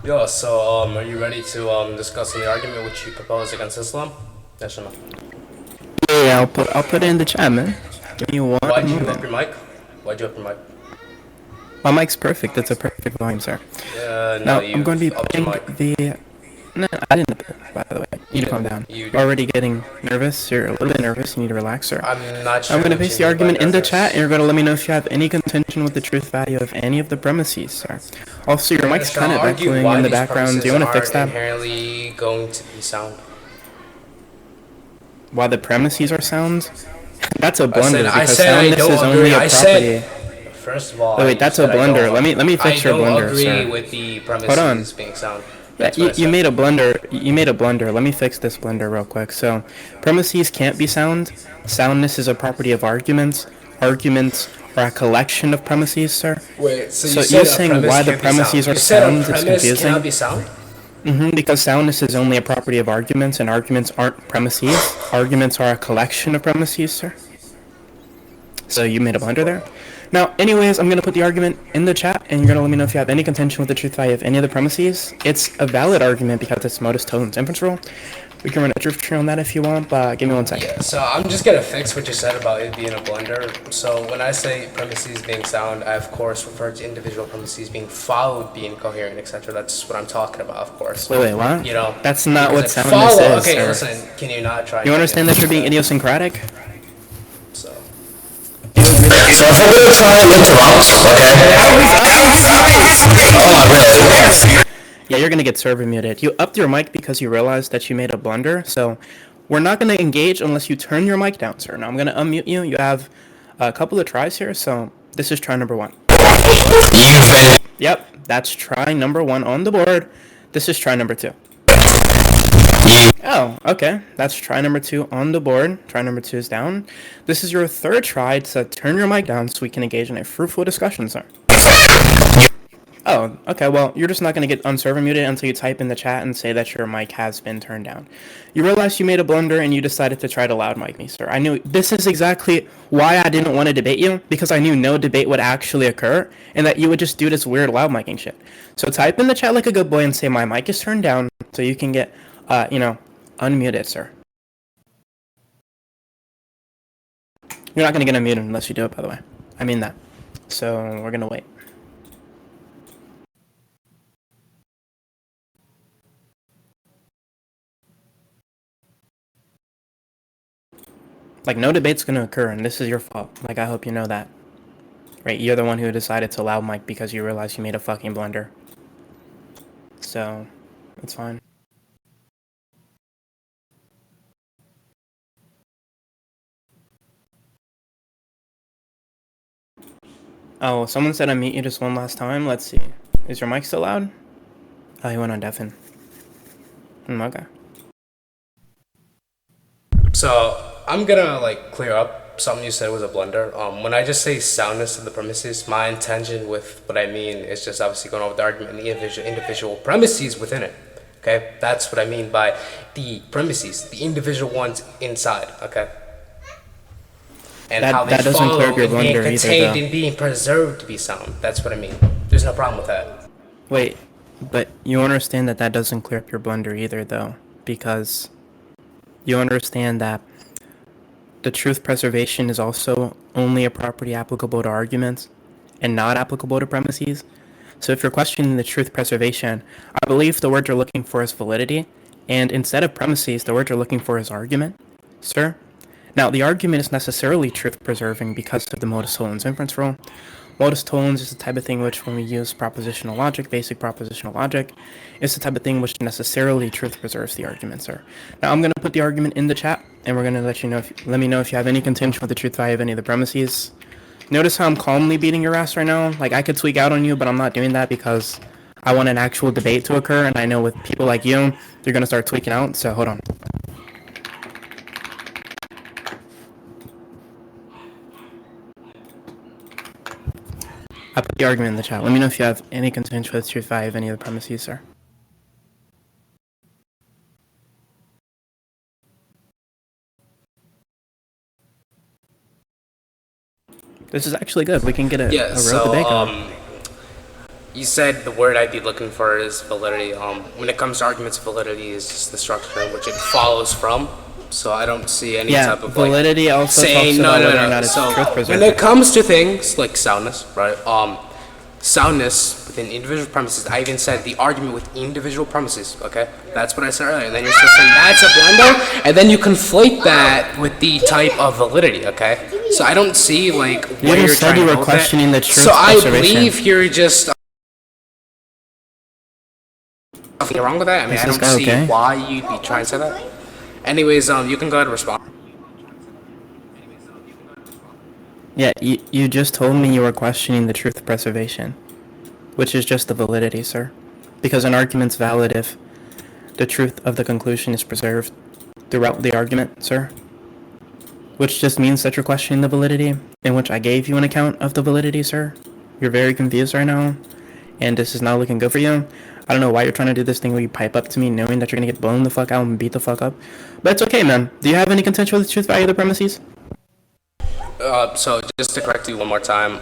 Yo, so are you ready to discuss the argument which you propose against Islam? Yes or no? Yeah, I'll put it in the chat, man. Give me one Why'd you up moment. your mic? Why'd you up your mic? My mic's perfect. It's a perfect volume, sir. No, Now I'm going to be you've upped your putting mic. the. No, I didn't. By the way, you need to calm down. You You're did. already getting nervous. You're a little bit nervous. You need to relax, sir. I'm not I'm sure going to what you paste the mean by argument in the chat, nervous. and you're going to let me know if you have any contention with the truth value of any of the premises, sir. Also, your mic's So kind of argue echoing why in the these background. Do premises you want to fix aren't that? inherently going to be sound. Why the premises are sound? That's a I said blunder I because said I soundness is don't agree. only a I property. said first of all, Oh, wait, you that's a said I blunder. Let don't. me I fix your don't blunder, agree sir. with the Hold on. premises being sound. Yeah, That's what I you said. made a blunder. You made a blunder. Let me fix this blunder real quick. So, premises can't be sound. Soundness is a property of arguments. Arguments are a collection of premises, sir. Wait, so you So you're said a saying premise why the can't be sound. premises You are said a sound is premise cannot confusing? be sound? Because soundness is only a property of arguments, and arguments aren't premises. Arguments are a collection of premises, sir. So you made a blunder there. Now, anyways, I'm going to put the argument in the chat, and you're going to let me know if you have any contention with the truth value of any of the premises. It's a valid argument because it's modus tollens inference rule. We can run a drift tree on that if you want, but give me one second. Yeah, so I'm just gonna fix what you said about it being a blunder. So when I say premises being sound, I of course refer to individual premises being followed, being coherent, etc. That's what I'm talking about, of course. Wait, what? You know, That's not what because it soundness follow. is, Okay, sir. listen. Can you not try? You and understand that you're being idiosyncratic? So You would really So if we're gonna try and interrupt, okay? Oh, really? Yeah, you're gonna get server muted. You upped your mic because you realized that you made a blunder, so we're not gonna engage unless you turn your mic down, sir. Now I'm gonna unmute you. You have a couple of tries here, so this is try number one. You've been. Yep, that's try number one on the board. This is try number two. Oh, okay. That's try number two on the board. Try number two is down. This is your third try to turn your mic down so we can engage in a fruitful discussion, sir. Oh, okay. Well, you're just not going to get unserver muted until you type in the chat and say that your mic has been turned down. You realized you made a blunder and you decided to try to loud mic me, sir. I knew this is exactly why I didn't want to debate you, because I knew no debate would actually occur and that you would just do this weird loud micing shit. So type in the chat like a good boy and say my mic is turned down so you can get, unmuted, sir. You're not going to get unmuted unless you do it, by the way. I mean that. So we're going to wait. Like, no debate's gonna occur, and this is your fault. Like, I hope you know that. Right? You're the one who decided to loud mic because you realized you made a fucking blunder. So, it's fine. Oh, someone said unmute you just one last time. Let's see. Is your mic still loud? Oh, he went on deafen. Okay. So I'm gonna clear up something you said was a blunder. When I just say soundness of the premises, my intention with what I mean is just obviously going over the argument and the individual premises within it. Okay, that's what I mean by the premises, the individual ones inside. Okay, and how they That doesn't follow clear up your and being blunder either, contained though. and being preserved to be sound. That's what I mean. There's no problem with that. Wait, but you understand that that doesn't clear up your blunder either, though, because you understand that the truth preservation is also only a property applicable to arguments and not applicable to premises. So if you're questioning the truth preservation, I believe the word you're looking for is validity, and instead of premises, the word you're looking for is argument, sir. Now, the argument is necessarily truth preserving because of the modus tollens inference rule. Modus tollens is the type of thing which, when we use propositional logic, basic propositional logic, is the type of thing which necessarily truth preserves the argument, sir. Now, I'm going to put the argument in the chat, and we're going to let me know if you have any contention with the truth value of any of the premises. Notice how I'm calmly beating your ass right now? Like, I could tweak out on you, but I'm not doing that because I want an actual debate to occur, and I know with people like you, you're going to start tweaking out, so hold on. I put the argument in the chat. Let me know if you have any contention with the truth value of any of the premises, sir. This is actually good. We can get a Yeah. real debate going. you said the word I'd be looking for is validity. When it comes to arguments, validity is just the structure in which it follows from. So I don't see any Yeah, type of validity like also saying talks about no, whether no, or no. not it's So truth when preserving. it comes to things like soundness, right? Soundness within individual premises. I even said the argument with individual premises. Okay, that's what I said earlier. And then you're still saying that's a blunder, and then you conflate that with the type of validity. Okay, so I don't see like where You you're just said trying you to were go with that. questioning the truth So I preservation. believe you're just nothing wrong with that. I mean, Is I this don't guy see okay? why you'd be trying to say that. Anyways, you can go ahead and respond. Yeah, you just told me you were questioning the truth preservation, which is just the validity, sir. Because an argument's valid if the truth of the conclusion is preserved throughout the argument, sir. Which just means that you're questioning the validity, in which I gave you an account of the validity, sir. You're very confused right now, and this is not looking good for you. I don't know why you're trying to do this thing where you pipe up to me knowing that you're gonna get blown the fuck out and beat the fuck up. But it's okay, man. Do you have any contention with the truth value of the premises? So just to correct you one more time,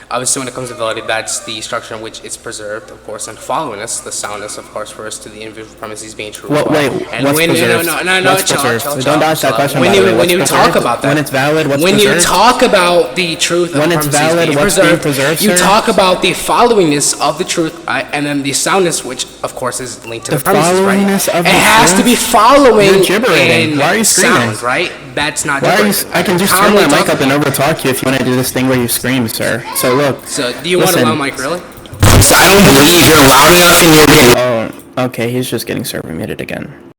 obviously when it comes to validity, that's the structure in which it's preserved, of course, and followingness, the soundness, of course, refers to the individual premises being true. What, wait, and what's when, preserved? No, What's chill, preserved? chill, Don't chill, dodge that chill. question, When by the way. you What's talk preserved? about that, When it's valid, what's when preserved? you talk about the truth of When the it's premises valid, being what's being preserved, preserved, you sir? talk about the followingness of the truth, right? And then the soundness, which of course is linked to the, The premises, right? followingness of It the has to truth? be following You're gibbering. in Why are you screaming? sound, right? That's not Why are you, gibbering. I can just turn Calmly my mic talk- up and overtalk you if you want to do this thing where you scream, sir. So look. So do you want a listen. loud mic, really? So I don't believe you're loud enough and you're getting... Oh, okay, he's just getting server muted again.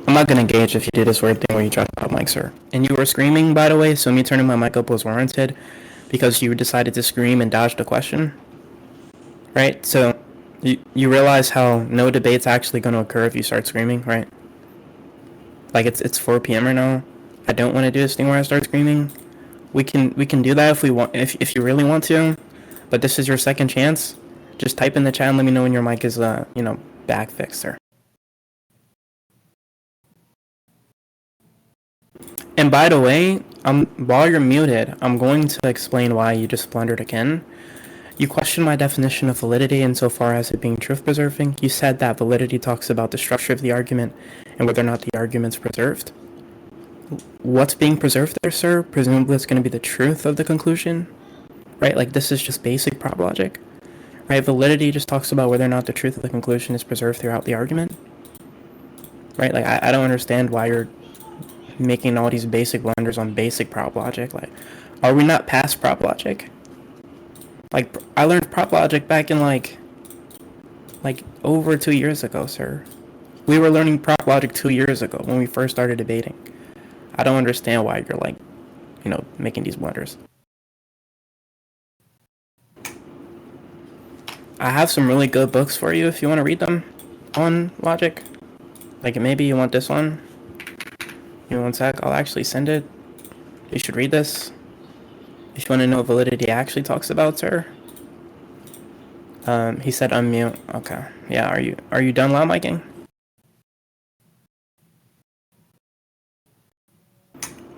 I'm not gonna engage if you do this weird thing where you drop out mic, sir. And you were screaming, by the way, so me turning my mic up was warranted because you decided to scream and dodge the question. Right? So you realize how no debate's actually gonna occur if you start screaming, right? Like it's 4 p.m. right now. I don't want to do this thing where I start screaming. We can do that if we want, if you really want to, but this is your second chance. Just type in the chat and let me know when your mic is back fixed, sir. And by the way, while you're muted, I'm going to explain why you just blundered again. You questioned my definition of validity insofar as it being truth preserving. You said that validity talks about the structure of the argument and whether or not the argument's preserved. What's being preserved there, sir? Presumably it's going to be the truth of the conclusion, right? Like this is just basic prop logic, right? Validity just talks about whether or not the truth of the conclusion is preserved throughout the argument, right? Like I don't understand why you're making all these basic blunders on basic prop logic. Like, are we not past prop logic? Like I learned prop logic back in like over 2 years ago, sir. We were learning prop logic 2 years ago when we first started debating. I don't understand why you're like, making these blunders. I have some really good books for you if you want to read them on logic. Like maybe you want this one. Give me one sec, I'll actually send it. You should read this. If you want to know what validity actually talks about, sir. He said unmute. Okay. Yeah, are you done loud micing?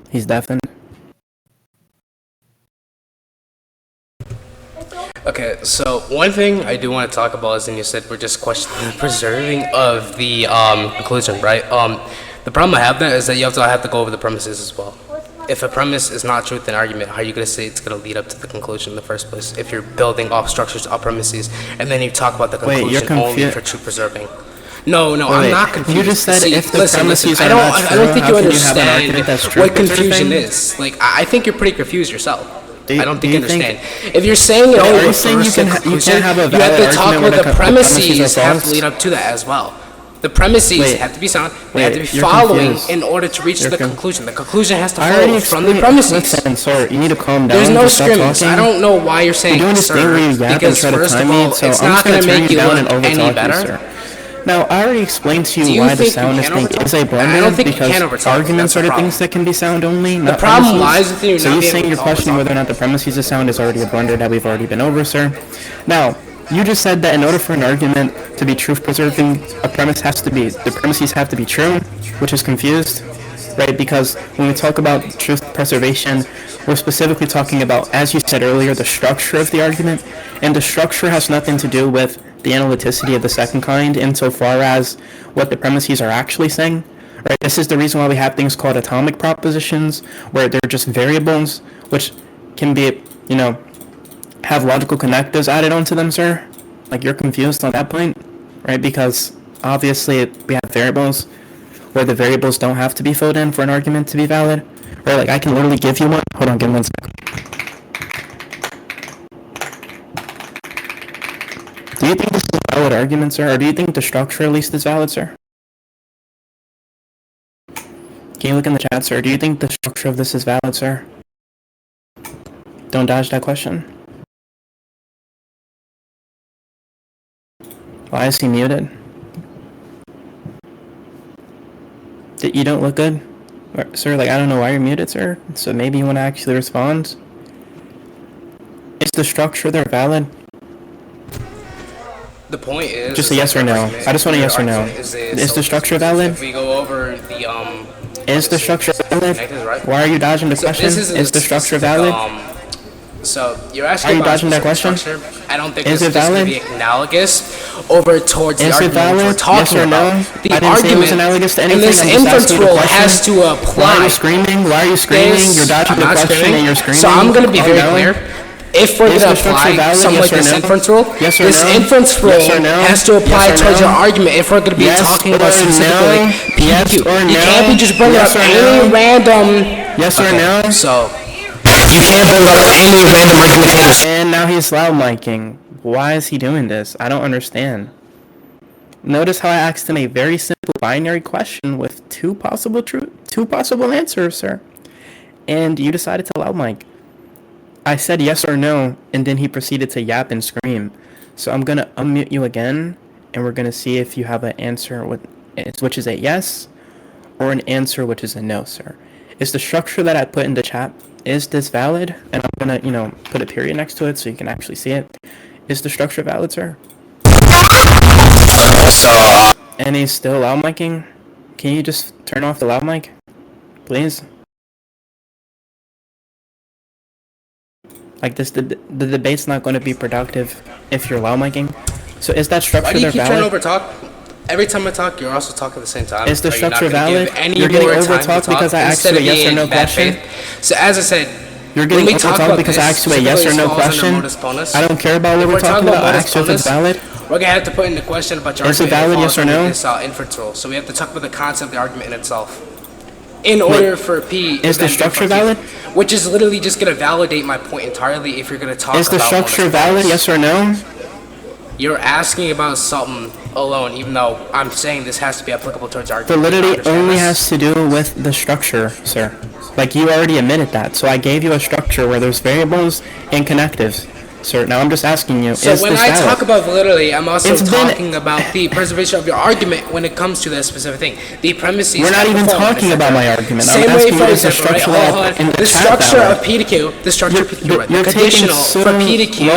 He's deafened. Okay, so one thing I do want to talk about is, and you said we're just questioning the preserving of the conclusion, right? The problem I have there is that you have to go over the premises as well. If a premise is not true with an argument, how are you going to say it's going to lead up to the conclusion in the first place? If you're building off structures, off premises, and then you talk about the conclusion only for truth preserving. No, I'm not confused. You just said if the listen, premises I are don't, not I don't true, think how you can you have an argument understand that's true what confusion preserving? is. Like, I think you're pretty confused yourself. I don't think do you you think- understand. If you're saying it Are only you saying refers you to can conclusion, you can't have a you have valid to talk argument with when the the premises premises are have to false? lead up to that as well. The premises Wait, have to be sound. They wait, have to be you're following confused. in order to reach You're the con- conclusion. The conclusion has to I already follow from the explained. premises. Listen, sir, you need to calm down. There's no Just stop scrimmage. talking. I don't know why you're saying You're doing this thing where you sir, yap and because try to first of time all, me, so it's I'm not just gonna going to turn make you you down and look any overtalk you, better. sir. Now, I already explained to Do you you why the think you soundness can thing overtalk? is a I blunder don't think you because can overtalk. arguments That's are the the things problem. that can be sound only, The not problem premises. lies with you So not you being saying able you're to questioning overtalk. whether or not the premises of sound is already a blunder that we've already been over, sir. Now, you just said that in order for an argument to be truth preserving, the premises have to be true, which is confused, right? Because when we talk about truth preservation, We're specifically talking about, as you said earlier, the structure of the argument, and the structure has nothing to do with the analyticity of the second kind insofar as what the premises are actually saying. Right? This is the reason why we have things called atomic propositions, where they're just variables, which can be, have logical connectives added onto them, sir. Like, you're confused on that point, right? Because obviously we have variables where the variables don't have to be filled in for an argument to be valid. Right? Like, I can literally give you one. Hold on, give me 1 second. Do you think this is a valid argument, sir? Or do you think the structure at least is valid, sir? Can you look in the chat, sir? Do you think the structure of this is valid, sir? Don't dodge that question. Why is he muted? You don't look good? Sir, like, I don't know why you're muted, sir. So maybe you want to actually respond? Is the structure there valid? The point is... Just a yes or no. I just want a yes or no. Is the structure valid? If we go over the, Is the structure valid? Why are you dodging the question? Is the structure valid? So you're asking about dodging that question? I don't think is this is going to be analogous over towards the argument we're talking about. The argument in this inference rule has to apply. Why are you screaming? Why are you screaming? You're dodging the question and you're screaming. So I'm going to be very clear. If we're going to apply something like this inference rule, this inference rule has to apply towards your argument if we're going to be talking about specifically PQ. You can't be just bringing up any random... Yes or no? So... You can't bring up any random argument. And now he's loud miking. Why is he doing this? I don't understand. Notice how I asked him a very simple binary question with two possible answers, sir. And you decided to loud mic. I said yes or no, and then he proceeded to yap and scream. So I'm gonna unmute you again, and we're gonna see if you have an answer which is a yes, or an answer which is a no, sir. Is the structure that I put in the chat, is this valid? And I'm gonna, put a period next to it so you can actually see it. Is the structure valid, sir? And he's still loud micing. Can you just turn off the loud mic, please? Like this, the debate's not going to be productive if you're loud micing. So is that structure there valid? Why do you keep trying to over talk? Every time I talk, you're also talking at the same time. Is the structure valid? You're getting over talked because I asked you a yes or no question. So as I said, you're getting over talked because I asked you a yes or no question. I don't care about what we're talking about. I asked you if it's valid. We're gonna have to put in the question about your argument. Is it valid, yes or no? This inference rule. So we have to talk about the concept of the argument in itself. In order for P, is the structure valid? Which is literally just gonna validate my point entirely. If you're gonna talk about is the structure valid, yes or no? You're asking about something alone, even though I'm saying this has to be applicable towards argument. Validity only has to do with the structure, sir. Like, you already admitted that. So I gave you a structure where there's variables and connectives. Sir, now I'm just asking you, so when I talk about validity, I'm also talking about the preservation of your argument when it comes to that specific thing. The premises... We're not even talking about my argument. I'm asking you is the structure the structure of P to Q, the structure of P to Q, the conditional for P to Q,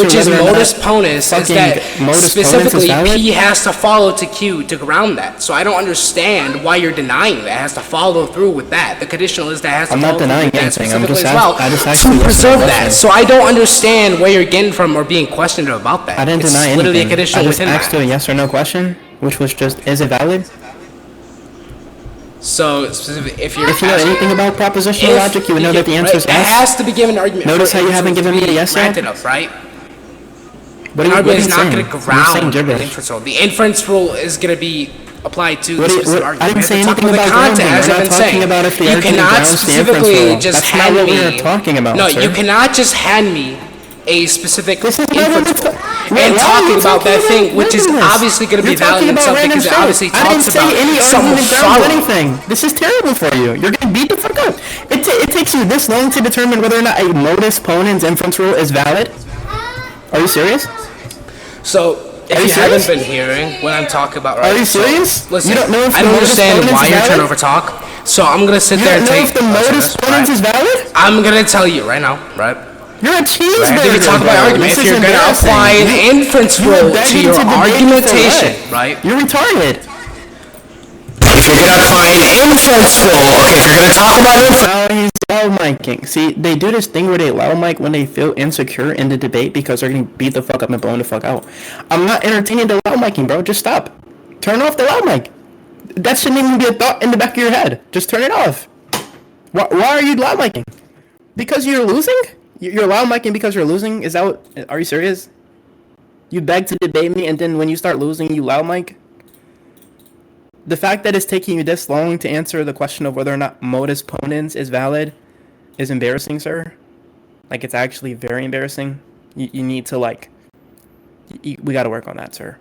which is modus ponens, is that specifically P has to follow to Q to ground that. So I don't understand why you're denying that. It has to follow through with that. The conditional is that it has to follow through with that specifically as well to preserve that. So I don't understand where you're getting from or being questioned about that. I didn't deny anything. Literally a conditional within that. I just asked you a yes or no question, which was just, is it valid? So, specifically, if you know anything about propositional logic, you would know that the answer is yes. It has to be given an argument. Notice how you haven't given me a yes yet? Right? What are you saying? Not going to ground the inference rule. The inference rule is going to be applied to the specific argument. I didn't say anything about grounding. We're not talking about if the argument grounds the inference rule. That's not what we're talking about, No, you cannot just hand me a specific inference rule and talking about that thing, which is obviously going to be valid in itself because it obviously talks about some anything. This is terrible for you. You're getting beat the fuck up. It takes you this long to determine whether or not a modus ponens inference rule is valid. Are you serious? So, if you haven't been hearing what I'm talking about, right? Are you serious? Listen, I don't understand why you're trying to overtalk. So I'm gonna sit there and take. You don't know if the modus ponens is valid? I'm gonna tell you right now, right? You're a cheeseburger. If you talk about argument, if you're gonna apply an inference rule to your argumentation, right? You're retarded. If if you're gonna find inferenceful, okay, if you're gonna talk about Now he's loud miking. See, they do this thing where they loud mic when they feel insecure in the debate because they're getting beat the fuck up and blown the fuck out. I'm not entertaining the loud miking, bro. Just stop. Turn off the loud mic. That shouldn't even be a thought in the back of your head. Just turn it off. Why are you loud micing? Because you're losing? You're loud micing because you're losing? Is that what? Are you serious? You beg to debate me, and then when you start losing, you loud mic? The fact that it's taking you this long to answer the question of whether or not modus ponens is valid is embarrassing, sir. Like, it's actually very embarrassing. You need to, like... we gotta work on that, sir.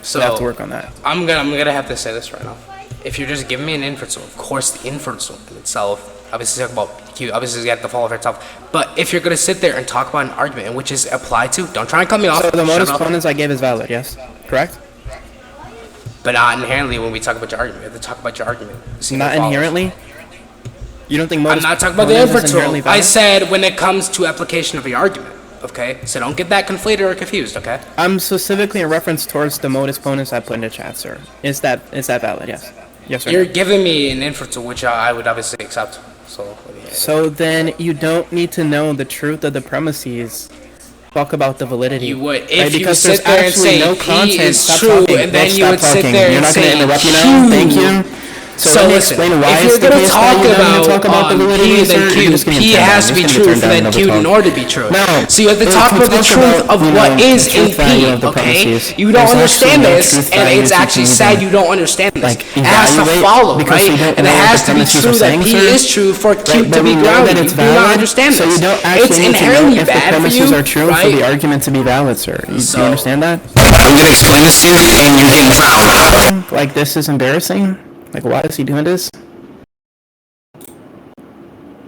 So We have to work on that. I'm gonna have to say this right now. If you're just giving me an inference, of course the inference in itself, obviously talk about Q, obviously you have to follow for itself. But if you're gonna sit there and talk about an argument in which is applied to, don't try and cut me off. So the modus Shut up. ponens I gave is valid, yes? Correct? But not inherently when we talk about your argument. You have to talk about your argument. See Not what follows. inherently? You don't think I'm modus not talking about the ponens is inference inherently rule. I valid? said when it comes to application of your argument. Okay? So don't get that conflated or confused, okay? I'm specifically in reference towards the modus ponens I put in the chat, sir. Is that valid? Yes. Yes, sir. You're giving me an inference which I would obviously accept. So, So then you don't need to know the truth of the premises. Talk about the validity. you would. Right? If you Because sit there's there and actually say no P content. is Stop true, talking. and then Don't you would stop sit talking. there You're and not say gonna interrupt me now. Q. Thank you. So So let me listen, explain why if it's you're the gonna case that talk you're not gonna about talk about the P validity, and then sir, Q, you're just gonna P turn has down. to be You're just true gonna for turn then down Q another in talk. order to be true. No, So you have to we talk can about the talk truth about, of what the is in truth value P, of the okay? premises. You don't There's understand actually no this, truth and value it's if you actually can sad even, you don't understand this. like, It has to evaluate, follow, because right? we don't And it know what has the to be premises true are that saying, P sir. is true for Q Right, to but be we know grounded. that You it's do not valid, understand so this. you don't It's actually need to know inherently if the bad for premises you, are true for right? the argument to be valid, sir. Do you So- understand that? I'm gonna explain this to you, and you're getting frowned. Like, this is embarrassing. Like, why is he doing this?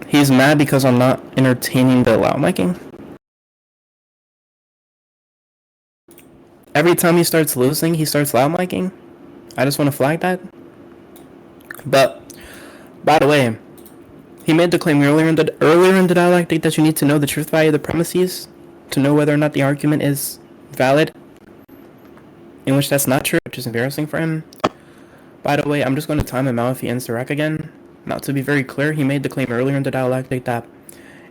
He's mad because I'm not entertaining the loud miking. Every time he starts losing, he starts loud miking. I just want to flag that. But, by the way, he made the claim earlier in the dialectic that you need to know the truth value of the premises to know whether or not the argument is valid, in which that's not true, which is embarrassing for him. By the way, I'm just going to time him out if he ends the rec again. Now, to be very clear, he made the claim earlier in the dialectic that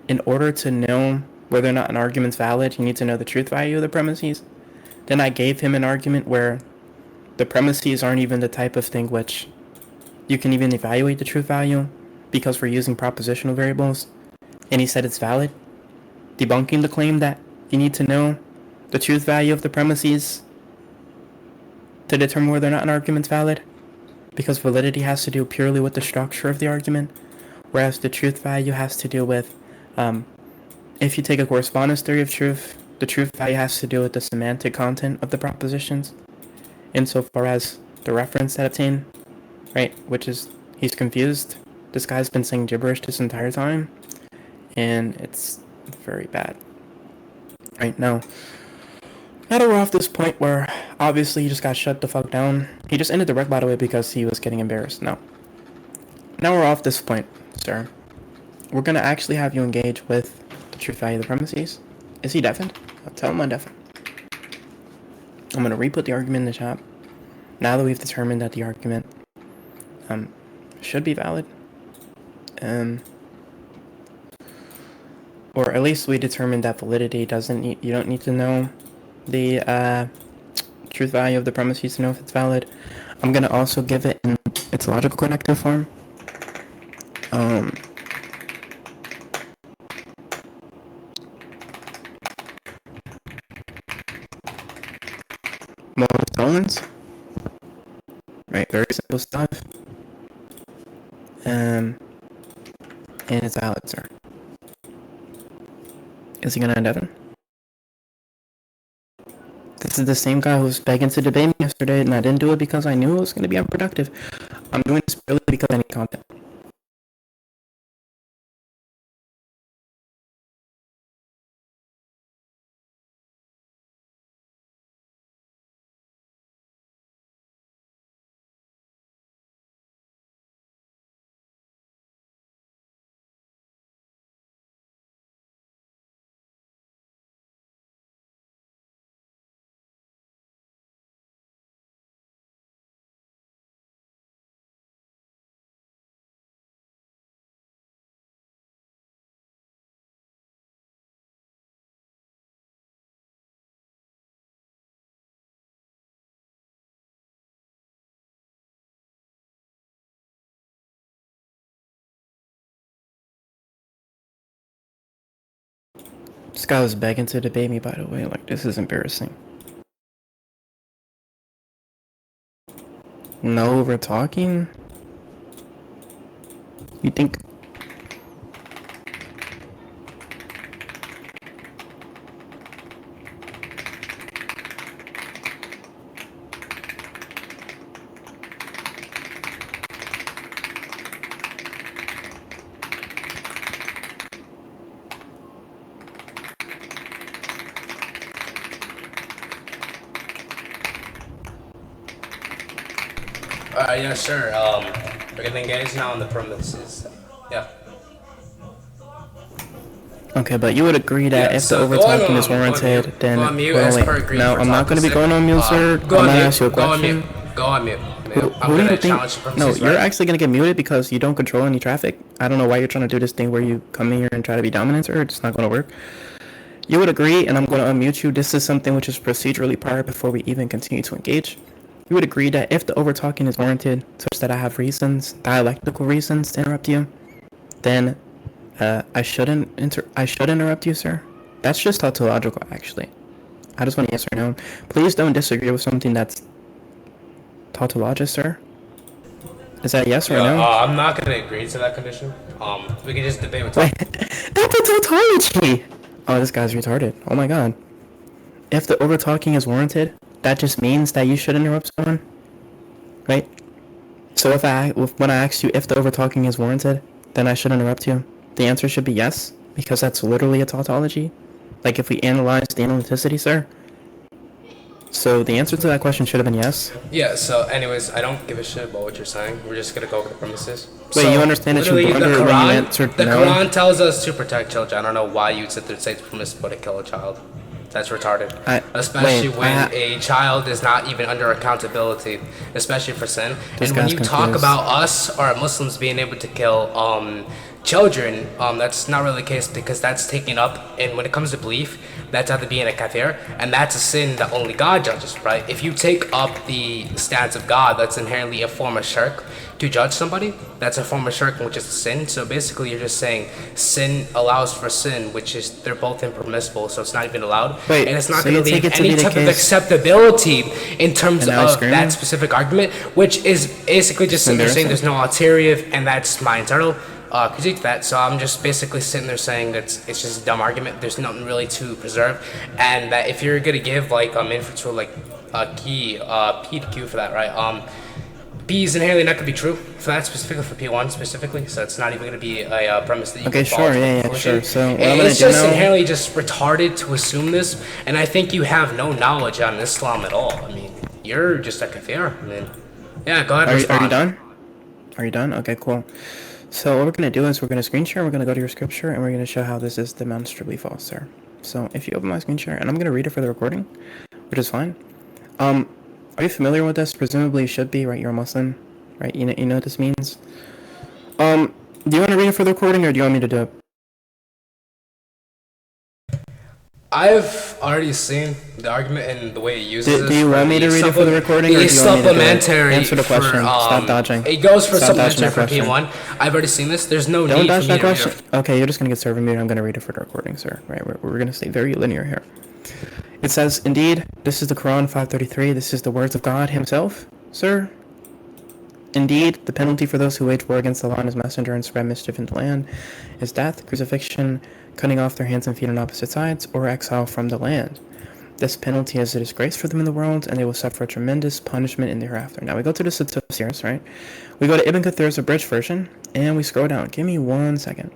in order to know whether or not an argument's valid, you need to know the truth value of the premises. Then I gave him an argument where the premises aren't even the type of thing which you can even evaluate the truth value because we're using propositional variables. And he said it's valid, debunking the claim that you need to know the truth value of the premises to determine whether or not an argument's valid, because validity has to do purely with the structure of the argument, whereas the truth value has to do with, if you take a correspondence theory of truth, the truth value has to do with the semantic content of the propositions, insofar as the reference that obtained, right, which is, he's confused. This guy's been saying gibberish this entire time, and it's very bad. Right, now that we're off this point where obviously he just got shut the fuck down. He just ended the rec, by the way, because he was getting embarrassed. Now we're off this point, sir. We're gonna actually have you engage with the truth value of the premises. Is he deafened? I'll tell him I'm deafened. I'm gonna re-put the argument in the chat. Now that we've determined that the argument should be valid, or at least we determined that validity doesn't need, you don't need to know the truth value of the premises to know if it's valid. I'm gonna also give it in its logical connective form. Modus ponens. Right, very simple stuff. And it's valid, sir. Is he gonna end Evan? This is the same guy who was begging to debate me yesterday, and I didn't do it because I knew it was gonna be unproductive. I'm doing this purely because I need content. This guy was begging to debate me, by the way. Like, this is embarrassing. No, we're talking? You think... Yeah, sure. We're gonna engage now on the premises. Yeah. Okay, but you would agree that Yeah, if the so go overtalking on, is warranted, mute. then... Go on mute Wait, as wait. per agreed No, for I'm not going to be topic going on mute, sir. Go I'm on going to mute. ask you a Go on question. mute. Go on mute. Who I'm do gonna you challenge the think... No, premises. you're Right? actually going to get muted because you don't control any traffic. I don't know why you're trying to do this thing where you come in here and try to be dominant, sir. It's not going to work. You would agree, and I'm going to unmute you. This is something which is procedurally prior before we even continue to engage. You would agree that if the overtalking is warranted, such that I have reasons, dialectical reasons to interrupt you, then I should interrupt you, sir. That's just tautological, actually. I just want a yes or no. Please don't disagree with something that's tautological, sir. Is that yes or no? I'm not gonna agree to that condition. We can just debate with. Wait, that's a tautology! Oh, this guy's retarded. Oh my god. If the overtalking is warranted, that just means that you should interrupt someone, right? So when I asked you if the overtalking is warranted, then I should interrupt you. The answer should be yes, because that's literally a tautology. Like if we analyze the analyticity, sir. So the answer to that question should have been yes. Yeah, so anyways, I don't give a shit about what you're saying. We're just gonna go over the premises. Wait, so, you understand that you literally, blundered when you answered the no? Quran tells us to protect children. I don't know why you'd sit there and say it's permissible to kill a child. That's retarded. Especially when a child is not even under accountability, especially for sin. And when you talk about us or Muslims being able to kill children, that's not really the case, because that's taken up, and when it comes to belief, that's either being a kafir, and that's a sin that only God judges, right? If you take up the stance of God, that's inherently a form of shirk. To judge somebody, that's a form of shirk, which is a sin. So basically you're just saying sin allows for sin, which is, they're both impermissible, so it's not even allowed. Wait, and it's not so going to leave any type of case... acceptability in terms of that specific argument, which is basically just saying there's no ulterior, and that's my internal critique to that. So I'm just basically sitting there saying that it's just a dumb argument. There's nothing really to preserve, and that if you're gonna give like inference or like key P to Q for that, right? B is inherently not going to be true for that, specifically for P1 specifically, so it's not even going to be a premise that you can follow. Okay, sure, yeah, sure. So it's just inherently just retarded to assume this, and I think you have no knowledge on Islam at all. I mean, you're just a kafir. I mean, yeah, go ahead and respond. Are you done? Are you done? Okay, cool. So what we're going to do is we're going to screen share, we're going to go to your scripture, and we're going to show how this is demonstrably false, sir. So if you open my screen share, and I'm going to read it for the recording, which is fine. Are you familiar with this? Presumably you should be, right? You're a Muslim, right? You know what this means? Do you want to read it for the recording, or do you want me to do it? I've already seen the argument and the way it uses it. Do you want me to read it for the recording, or do you want me to do it? Answer the question. Stop dodging. It goes for supplementary for P1. I've already seen this. There's no need for me to read it. Don't dodge that question. Okay, you're just going to get server mute. I'm going to read it for the recording, sir. Right? We're going to stay very linear here. It says, indeed, this is the Quran 533. This is the words of God himself, sir. Indeed, the penalty for those who wage war against Allah and his messenger and spread mischief in the land is death, crucifixion, cutting off their hands and feet on opposite sides, or exile from the land. This penalty is a disgrace for them in the world, and they will suffer a tremendous punishment in the hereafter. Now we go to the Tafsirs, right? We go to Ibn Kathir's abridged version, and we scroll down. Give me 1 second.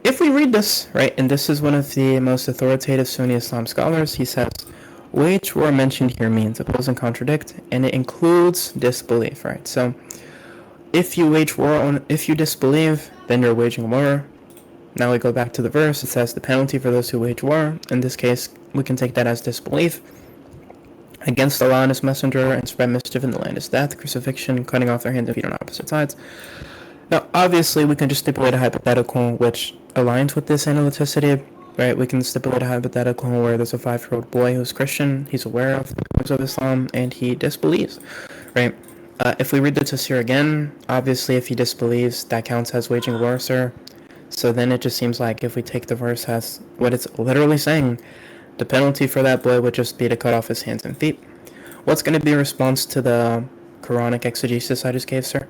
If we read this, right, and this is one of the most authoritative Sunni Islam scholars, he says, wage war mentioned here means oppose and contradict, and it includes disbelief, right? So, if you wage war, if you disbelieve, then you're waging war. Now we go back to the verse, it says the penalty for those who wage war, in this case, we can take that as disbelief, against Allah and his messenger and spread mischief in the land is death, crucifixion, cutting off their hands and feet on opposite sides. Now, obviously, we can just stipulate a hypothetical which aligns with this analyticity, right? We can stipulate a hypothetical where there's a 5-year-old boy who's Christian, he's aware of the words of Islam, and he disbelieves, right? If we read the Tafsir again, obviously, if he disbelieves, that counts as waging war, sir. So then it just seems like if we take the verse as what it's literally saying, the penalty for that blow would just be to cut off his hands and feet. What's going to be a response to the Quranic exegesis I just gave, sir?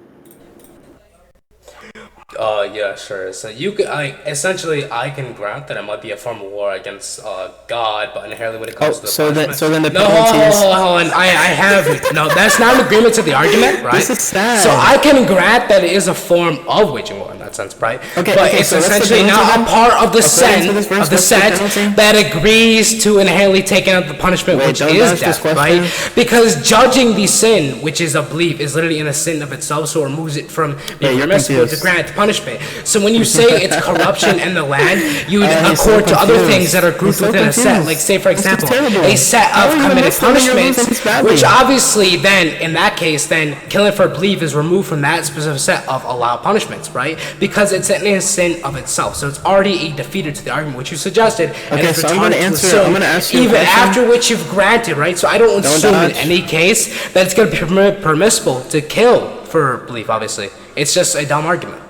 Yeah, sure. So you could, essentially, I can grant that it might be a form of war against God, but inherently when it comes to the punishment. So then the no, penalty is... hold on. I have no. That's not an agreement to the argument, right? This is sad. So I can grant that it is a form of waging war in that sense, right? Okay, but okay, it's so what's the essentially penalty not then? a part of the According set to this verse, of the what's the set penalty? that agrees to inherently taking out the punishment, Wait, which don't is ask this death, question. right? Because judging the sin, which is a belief, is literally in a sin of itself, so it removes it from being you're permissible to confused. grant punishment. So when you say it's corruption in the land, you would he's accord so to other confused. things that are grouped He's so within a set. confused. Like, say, for This is example, terrible. a set How of are you committed Muslim and you're punishments, losing this badly? which obviously then, in that case, then killing for belief is removed from that specific set of allowed punishments, right? Because it's in a sin of itself. So it's already a defeater to the argument, which you suggested. And Okay, it's so I'm gonna retarded to answer- assume, I'm gonna ask you a even question. after which you've granted, right? So I don't assume in dodge. any case that it's going to be permissible to kill for belief, obviously. It's just a dumb argument.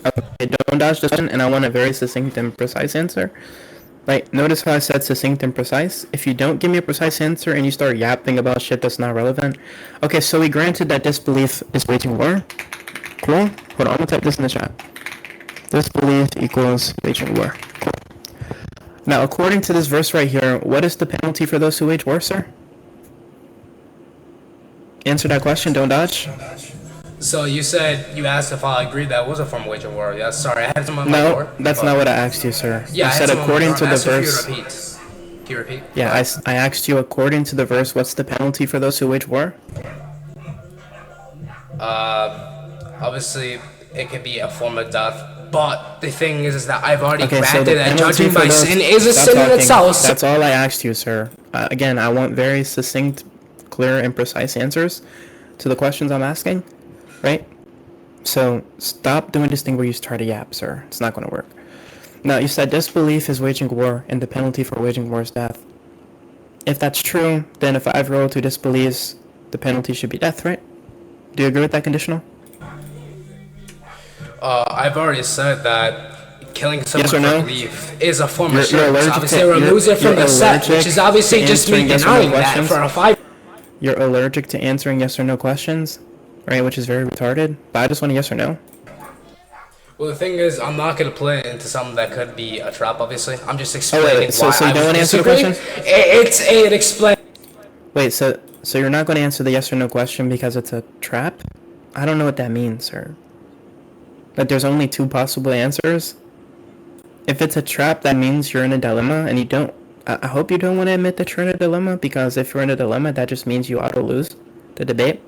Okay, don't dodge this one, and I want a very succinct and precise answer. Like, notice how I said succinct and precise? If you don't give me a precise answer and you start yapping about shit that's not relevant. Okay, so we granted that disbelief is waging war. Cool? Hold on, I'm gonna type this in the chat. Disbelief equals waging war. Cool. Now, according to this verse right here, what is the penalty for those who wage war, sir? Answer that question, don't dodge. So you said, you asked if I agreed that was a form of waging war. Yeah, sorry, I had some on my No, door. that's not what I asked you, sir. Yeah, You I had said some on my according door. to I'm the asking if you verse. repeat. Can you repeat? Yeah, I asked you according to the verse, what's the penalty for those who wage war? Obviously, it could be a form of death, but the thing is that I've already Okay, so granted the that penalty judging for by those... sin is a Stop sin in talking. itself. That's all I asked you, sir. Again, I want very succinct, clear, and precise answers to the questions I'm asking, right? So stop doing this thing where you try to yap, sir. It's not going to work. Now, you said disbelief is waging war, and the penalty for waging war is death. If that's true, then if I've rolled who disbelieves, the penalty should be death, right? Do you agree with that conditional? I've already said that killing someone Yes or for no? belief is a form of You're shirk. allergic So obviously, to- it removes it from you're the set, which allergic is obviously to just me answering yes or no denying that questions? for a 5. You're allergic to answering yes or no questions, right? Which is very retarded. But I just want a yes or no. Well, the thing is, I'm not going to play it into something that could be a trap, obviously. I'm just explaining so why you I don't would wanna answer the disagree. question? It explains. Wait, so you're not going to answer the yes or no question because it's a trap? I don't know what that means, sir. That there's only 2 possible answers? If it's a trap, that means you're in a dilemma, and you don't... I hope you don't want to admit that you're in a dilemma, because if you're in a dilemma, that just means you auto-lose the debate.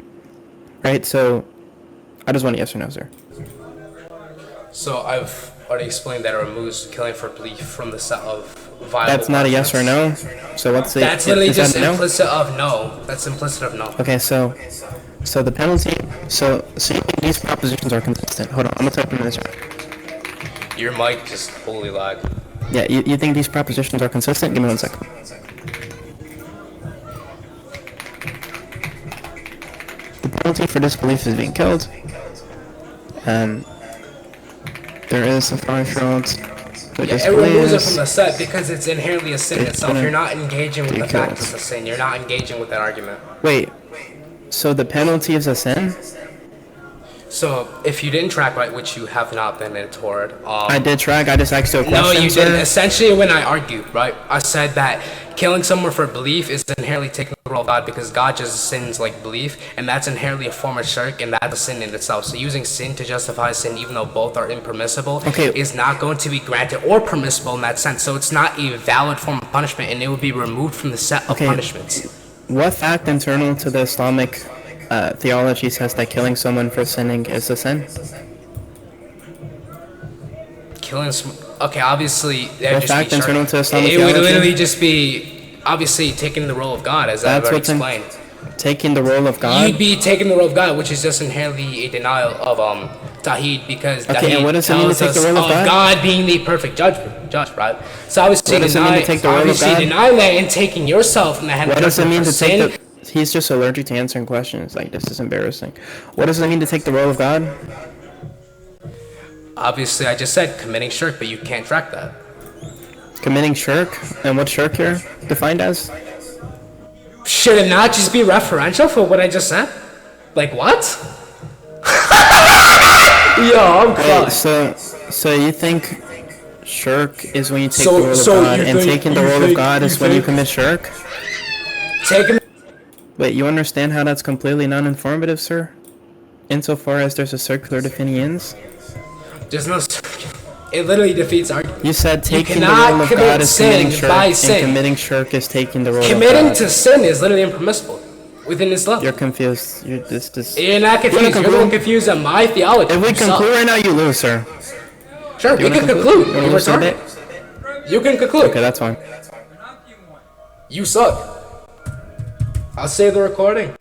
Right? So, I just want a yes or no, sir. So I've already explained that it removes killing for belief from the set of viable That's not a yes or no? So what's the... That's literally is that just a no? implicit of no. That's implicit of no. Okay, so the penalty... So you think these propositions are consistent. Hold on, I'm going to type them in the chat. Your mic just totally lag. Yeah, you think these propositions are consistent? Give me 1 second. The penalty for disbelief is being killed. There is a 5-year-old who Yeah, it removes it from disbelieves. the set because it's inherently a sin It's itself. gonna You're not engaging with be the fact killed. it's a sin. You're not engaging with that argument. Wait, so the penalty is a sin? So if you didn't track right, which you have not been in toward, I did track, I just asked you a question, no, you sir. didn't. Essentially, when I argued, right, I said that killing someone for belief is inherently taking the role of God because God just sins like belief, and that's inherently a form of shirk, and that's a sin in itself. So using sin to justify sin, even though both are impermissible, Okay. is not going to be granted or permissible in that sense. So it's not a valid form of punishment, and it would be removed from the set of Okay. punishments. What fact internal to the Islamic theology says that killing someone for sinning is a sin? Okay, obviously, that would just fact be internal shirk. to Islamic It would theology? literally just be, obviously, taking the role of God, as I've That's already what's in explained. taking the role of God? You'd be taking the role of God, which is just inherently a denial of Tawheed, because Okay, and Tawheed what does it mean to tells take us the role of God? being the perfect judge, right? So obviously, What does it mean to take the role of God? denying that and taking yourself in the hand What of does it judgment mean for to take sin. the... He's just allergic to answering questions. Like, this is embarrassing. What does it mean to take the role of God? Obviously, I just said committing shirk, but you can't track that. Committing shirk? And what's shirk here defined as? Should it not just be referential for what I just said? Like what? Yo, I'm Wait, crying. so you think shirk is when you take the role of God, and taking the role of God is when you commit shirk? Taking. Wait, you understand how that's completely non-informative, sir? Insofar as there's a circular definitions? There's no. It literally defeats argument. You said taking the cannot role of commit God is committing sin shirk, by and sin. committing shirk is taking the role of God. Committing to sin is literally impermissible within Islam. You're confused. You're You're not confused. You're really confused on my theology. If we conclude right now, you lose, sir. Sure, we can conclude. You want to You can conclude. Okay, that's fine. You suck. I'll save the recording.